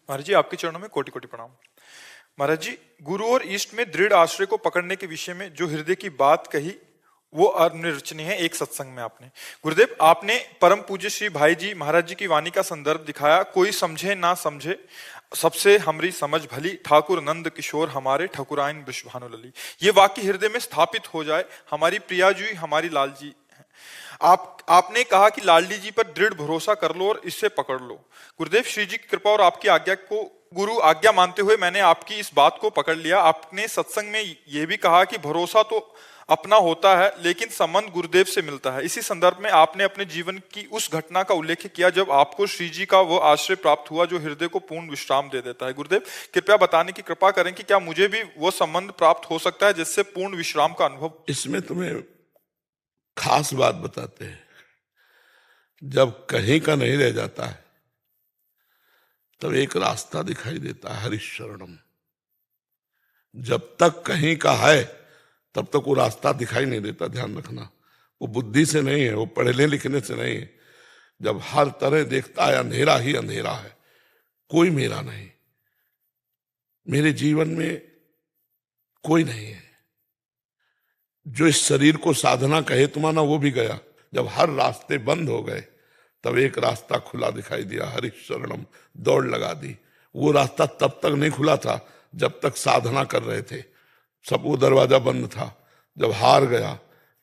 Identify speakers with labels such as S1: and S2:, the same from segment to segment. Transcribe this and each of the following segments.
S1: महाराज जी, आपके चरणों में कोटि कोटि प्रणाम। महाराज जी, गुरु और इष्ट में दृढ़ आश्रय को पकड़ने के विषय में जो हृदय की बात कही वो अनिर्वचनीय है। एक सत्संग में आपने गुरुदेव, आपने परम पूज्य श्री भाई जी महाराज जी की वाणी का संदर्भ दिखाया। कोई समझे ना समझे, सबसे हमरी समझ भली, ठाकुर नंद किशोर हमारे, ठकुराइन विश्वभानु लली। ये वाक्य हृदय में स्थापित हो जाए। हमारी प्रिया जी, हमारी लाल जी, आपने कहा कि लाडली जी पर दृढ़ भरोसा कर लो और इससे पकड़ लो। गुरुदेव, श्री जी की कृपा और आपकी आज्ञा को गुरु आज्ञा मानते हुए मैंने आपकी इस बात को पकड़ लिया। आपने सत्संग में यह भी कहा कि भरोसा तो अपना होता है लेकिन संबंध गुरुदेव से मिलता है। इसी संदर्भ में आपने अपने जीवन की उस घटना का उल्लेख किया जब आपको श्री जी का वो आश्रय प्राप्त हुआ जो हृदय को पूर्ण विश्राम दे देता है। गुरुदेव, कृपया बताने की कृपा करें कि क्या मुझे भी वो संबंध प्राप्त हो सकता है जिससे पूर्ण विश्राम का अनुभव।
S2: इसमें तुम्हें खास बात बताते हैं, जब कहीं का नहीं रह जाता है तब एक रास्ता दिखाई देता है, हरिशरणम। जब तक कहीं का है तब तक वो रास्ता दिखाई नहीं देता। ध्यान रखना, वो बुद्धि से नहीं है, वो पढ़ने लिखने से नहीं है। जब हर तरह देखता है अंधेरा ही अंधेरा है, कोई मेरा नहीं, मेरे जीवन में कोई नहीं है। जो इस शरीर को साधना कहे तुम्हारा वो भी गया। जब हर रास्ते बंद हो गए तब एक रास्ता खुला दिखाई दिया, हरिशरणम। दौड़ लगा दी। वो रास्ता तब तक नहीं खुला था जब तक साधना कर रहे थे, सब वो दरवाजा बंद था। जब हार गया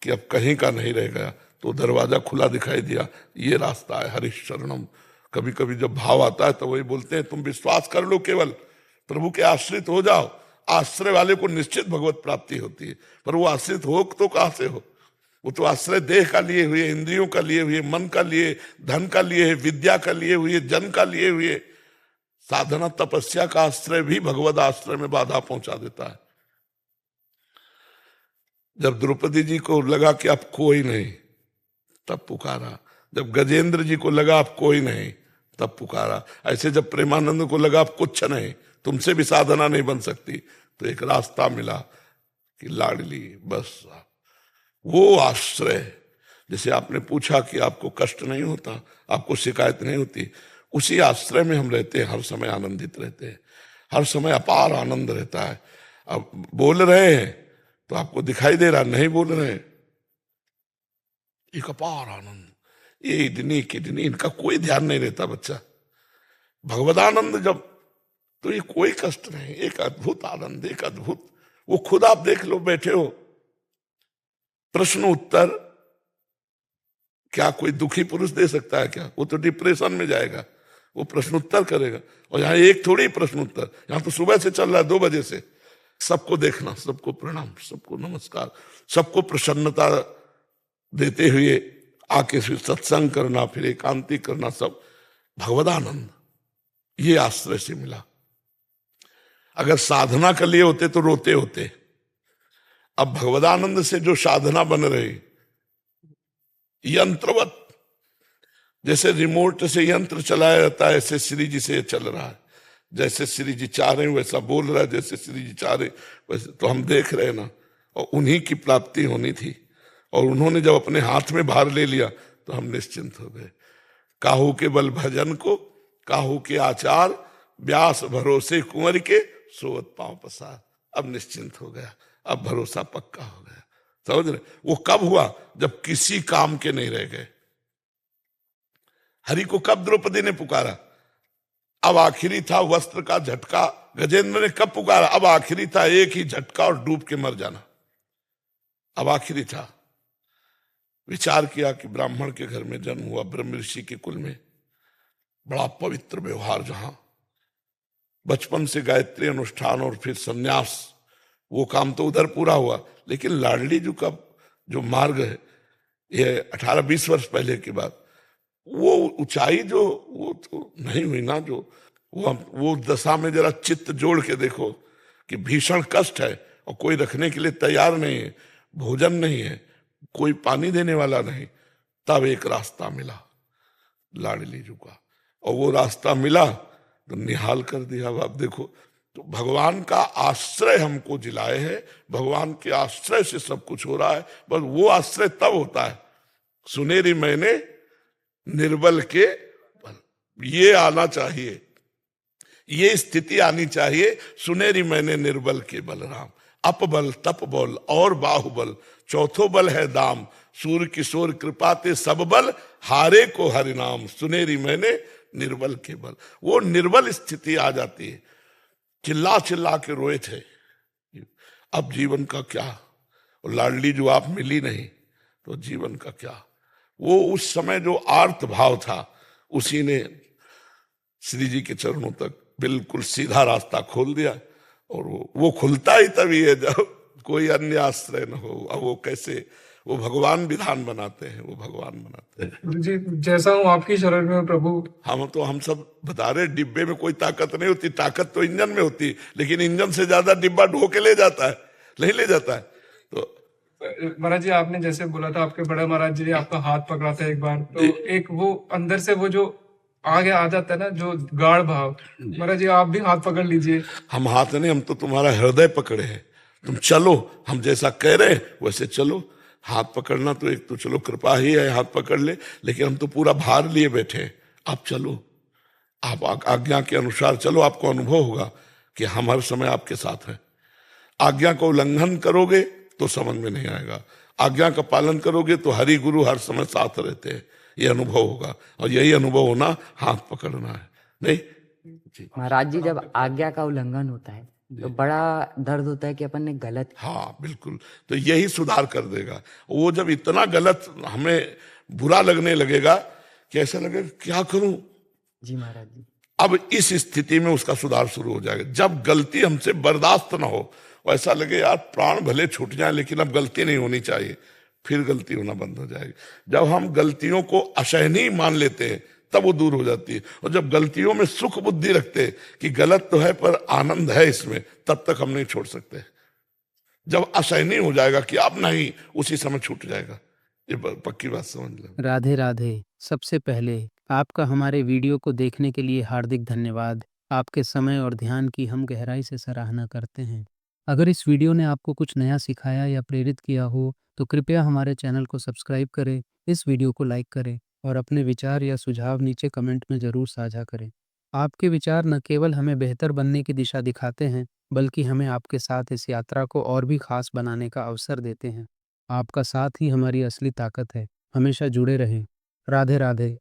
S2: कि अब कहीं का नहीं रह गया तो दरवाजा खुला दिखाई दिया, ये रास्ता है हरिशरणम। कभी कभी जब भाव आता है तो वही बोलते हैं, तुम विश्वास कर लो, केवल प्रभु के आश्रित हो जाओ। आश्रय वाले को निश्चित भगवत प्राप्ति होती है, पर वो आश्रित हो तो कहां से हो? वो तो आश्रय देह का लिए हुए, इंद्रियों का लिए हुए, मन का लिए, धन का लिए, विद्या का लिए हुए, जन का लिए हुए। साधना तपस्या का आश्रय भी भगवत आश्रय में बाधा पहुंचा देता है। जब द्रौपदी जी को लगा कि अब कोई नहीं तब पुकारा, जब गजेंद्र जी को लगा अब कोई नहीं तब पुकारा, ऐसे जब प्रेमानंद को लगा अब कुछ नहीं, तुमसे भी साधना नहीं बन सकती, तो एक रास्ता मिला कि लाडली, बस वो आश्रय। जैसे आपने पूछा कि आपको कष्ट नहीं होता, आपको शिकायत नहीं होती, उसी आश्रय में हम रहते हैं, हर समय आनंदित रहते हैं, हर समय अपार आनंद रहता है। अब बोल रहे हैं तो आपको दिखाई दे रहा, नहीं बोल रहे हैं, एक अपार आनंद। ये इतनी कितनी, इनका कोई ध्यान नहीं रहता बच्चा। भगवदानंद जब, तो ये कोई कष्ट नहीं, एक अद्भुत आनंद, एक अद्भुत। वो खुद आप देख लो, बैठे हो, प्रश्न उत्तर क्या कोई दुखी पुरुष दे सकता है क्या? वो तो डिप्रेशन में जाएगा, वो प्रश्न उत्तर करेगा। और यहाँ एक थोड़ी प्रश्न उत्तर, यहाँ तो सुबह से चल रहा है, 2 बजे से। सबको देखना, सबको प्रणाम, सबको नमस्कार, सबको प्रसन्नता देते हुए आके फिर सत्संग करना, फिर एकांति करना, सब भगवदानंद। ये आश्रय से मिला। अगर साधना के लिए होते तो रोते होते। अब भगवदानंद से जो साधना बन रही, यंत्रवत, जैसे रिमोट से यंत्र चलाया जाता है, ऐसे श्री जी से चल रहा है। जैसे श्री जी चाह रहे हैं वैसा बोल रहा है, जैसे श्री जी चाह रहे वैसे, तो हम देख रहे हैं ना। और उन्हीं की प्राप्ति होनी थी, और उन्होंने जब अपने हाथ में भार ले लिया तो हम निश्चिंत हो गए। काहू के बल भजन को, काहू के आचार, व्यास भरोसे कुंवर के, सोवत पांव पसार। अब निश्चिंत हो गया, अब भरोसा पक्का हो गया। समझ रहे? वो कब हुआ? जब किसी काम के नहीं रह गए। हरि को कब द्रौपदी ने पुकारा? अब आखिरी था वस्त्र का झटका। गजेंद्र ने कब पुकारा? अब आखिरी था, एक ही झटका और डूब के मर जाना। अब आखिरी था। विचार किया कि ब्राह्मण के घर में जन्म हुआ, ब्रह्म ऋषि के कुल में, बड़ा पवित्र व्यवहार, जहां बचपन से गायत्री अनुष्ठान और फिर सन्यास, वो काम तो उधर पूरा हुआ। लेकिन लाडली जी का जो मार्ग है, ये 18-20 वर्ष पहले की बात, वो ऊंचाई जो वो तो नहीं हुई ना। जो वो दशा में जरा चित्त जोड़ के देखो कि भीषण कष्ट है और कोई रखने के लिए तैयार नहीं है, भोजन नहीं है, कोई पानी देने वाला नहीं। तब एक रास्ता मिला लाडली जी का, और वो रास्ता मिला तो निहाल कर दिया। अब आप देखो, तो भगवान का आश्रय हमको जिलाए है, भगवान के आश्रय से सब कुछ हो रहा है। बस वो आश्रय तब होता है, सुनेरी मैंने निर्बल के बल, ये आना चाहिए। ये स्थिति आनी चाहिए। सुनेरी मैंने निर्बल के बलराम, अपबल तप बल और बाहुबल, चौथो बल है दाम, सूर्य किशोर कृपाते सब बल, हारे को हरिनाम, सुनेरी मैंने निर्बल के बल। वो निर्बल स्थिति आ जाती है, चिल्ला चिल्ला के रोए थे, अब जीवन का क्या, और लाडली जो आप मिली नहीं तो जीवन का क्या। वो उस समय जो आर्त भाव था, उसी ने श्री जी के चरणों तक बिल्कुल सीधा रास्ता खोल दिया। और वो खुलता ही तभी है जब कोई अन्य आश्रय न हो। अब वो कैसे, वो भगवान विधान बनाते हैं, वो भगवान बनाते हैं।
S3: गुरु जी जैसा हूँ आपकी शरण में हूँ प्रभु।
S2: हम सब बता रहे, डिब्बे में कोई ताकत नहीं होती, ताकत तो इंजन में होती, लेकिन इंजन से ज्यादा डिब्बा ढो के ले जाता है, नहीं ले जाता है। तो
S3: महाराज जी आपने जैसे बोला था, आपके बड़े महाराज जी ने आपका हाथ पकड़ा था एक बार, तो एक वो अंदर से वो जो आगे आ जाता है ना, जो गाढ़ भाव, महाराज जी आप भी हाथ पकड़ लीजिए।
S2: हम हाथ नहीं, हम तो तुम्हारा हृदय पकड़े हैं, तुम चलो, हम जैसा कह रहे हैं वैसे चलो। हाथ पकड़ना तो एक तो चलो कृपा ही है, हाथ पकड़ ले, लेकिन हम तो पूरा भार लिए बैठे हैं। आप चलो, आप आज्ञा के अनुसार चलो, आपको अनुभव होगा कि हम हर समय आपके साथ हैं। आज्ञा को उल्लंघन करोगे तो समझ में नहीं आएगा, आज्ञा का पालन करोगे तो हरि गुरु हर समय साथ रहते हैं, ये अनुभव होगा। और यही अनुभव होना, हाथ पकड़ना है, नहीं जी।
S4: महाराज जी जब आज्ञा का उल्लंघन होता है तो बड़ा दर्द होता है कि अपन ने गलत।
S2: हाँ बिल्कुल, तो यही सुधार कर देगा। वो जब इतना गलत हमें बुरा लगने लगेगा कि ऐसा लगेगा क्या करूं।
S4: जी महाराज जी।
S2: अब इस स्थिति में उसका सुधार शुरू हो जाएगा। जब गलती हमसे बर्दाश्त ना हो, ऐसा लगे यार प्राण भले छूट जाए लेकिन अब गलती नहीं होनी चाहिए, फिर गलती होना बंद हो जाएगी। जब हम गलतियों को असहनीय मान लेते हैं तब वो दूर हो जाती है। और जब गलतियों में सुख बुद्धि रखते हैं कि गलत तो है पर आनंद है इसमें, तब तक हम नहीं छोड़ सकते। जब असहनीय हो जाएगा कि अब नहीं, उसी समय छूट जाएगा। ये पक्की बात समझ लो।
S5: राधे राधे। सबसे पहले आपका हमारे वीडियो को देखने के लिए हार्दिक धन्यवाद। आपके समय और ध्यान की हम गहराई से सराहना करते हैं। अगर इस वीडियो ने आपको कुछ नया सिखाया या प्रेरित किया हो तो कृपया हमारे चैनल को सब्सक्राइब करें, इस वीडियो को लाइक करें और अपने विचार या सुझाव नीचे कमेंट में ज़रूर साझा करें। आपके विचार न केवल हमें बेहतर बनने की दिशा दिखाते हैं, बल्कि हमें आपके साथ इस यात्रा को और भी खास बनाने का अवसर देते हैं। आपका साथ ही हमारी असली ताकत है। हमेशा जुड़े रहें। राधे राधे।